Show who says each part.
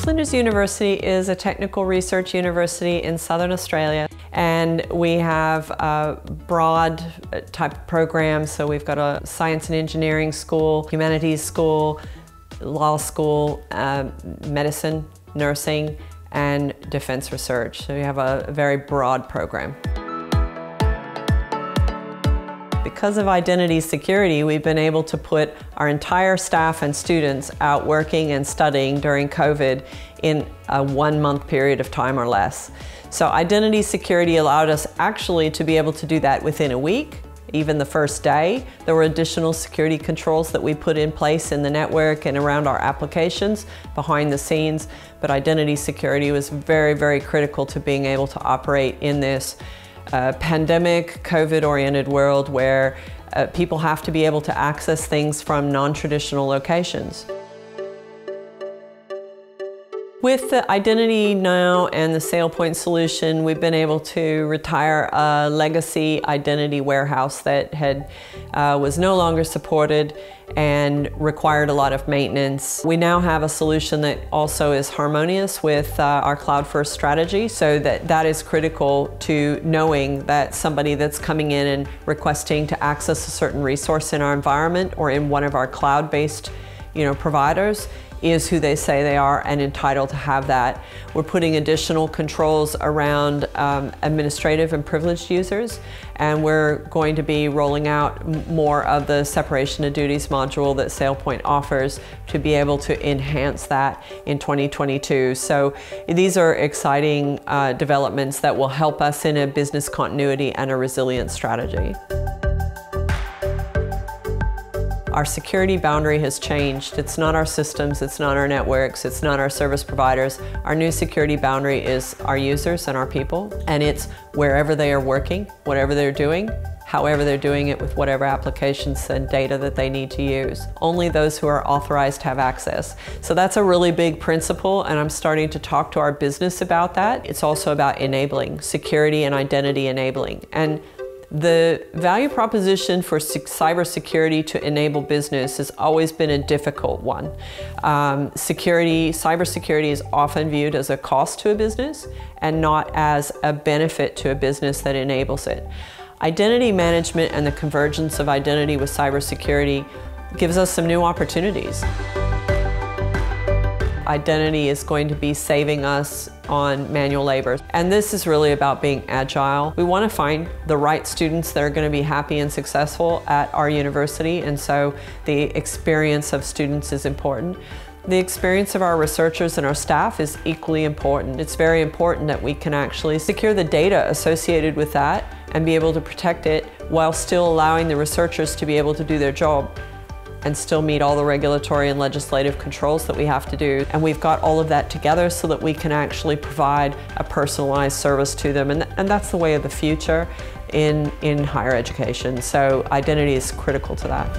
Speaker 1: Flinders University is a technical research university in Southern Australia, and we have a broad type of programs. So we've got a science and engineering school, humanities school, law school, medicine, nursing, and defense research. So we have a very broad program. Because of identity security, we've been able to put our entire staff and students out working and studying during COVID in a 1-month period of time or less. So identity security allowed us actually to be able to do that within a week, even the first day. There were additional security controls that we put in place in the network and around our applications behind the scenes, but identity security was very, very critical to being able to operate in this pandemic, COVID-oriented world where people have to be able to access things from non-traditional locations. With the Identity Now and the SailPoint solution, we've been able to retire a legacy identity warehouse that was no longer supported and required a lot of maintenance. We now have a solution that also is harmonious with our cloud-first strategy, so that is critical to knowing that somebody that's coming in and requesting to access a certain resource in our environment or in one of our cloud-based providers is who they say they are and entitled to have that. We're putting additional controls around administrative and privileged users, and we're going to be rolling out more of the separation of duties module that SailPoint offers to be able to enhance that in 2022. So these are exciting developments that will help us in a business continuity and a resilience strategy. Our security boundary has changed. It's not our systems, it's not our networks, it's not our service providers. Our new security boundary is our users and our people, and it's wherever they are working, whatever they're doing, however they're doing it with whatever applications and data that they need to use. Only those who are authorized have access. So that's a really big principle, and I'm starting to talk to our business about that. It's also about enabling, security and identity enabling. And the value proposition for cybersecurity to enable business has always been a difficult one. Cybersecurity is often viewed as a cost to a business and not as a benefit to a business that enables it. Identity management and the convergence of identity with cybersecurity gives us some new opportunities. Identity is going to be saving us on manual labor. And this is really about being agile. We want to find the right students that are going to be happy and successful at our university, and so the experience of students is important. The experience of our researchers and our staff is equally important. It's very important that we can actually secure the data associated with that and be able to protect it while still allowing the researchers to be able to do their job and still meet all the regulatory and legislative controls that we have to do. And we've got all of that together so that we can actually provide a personalized service to them. And that's the way of the future in higher education. So identity is critical to that.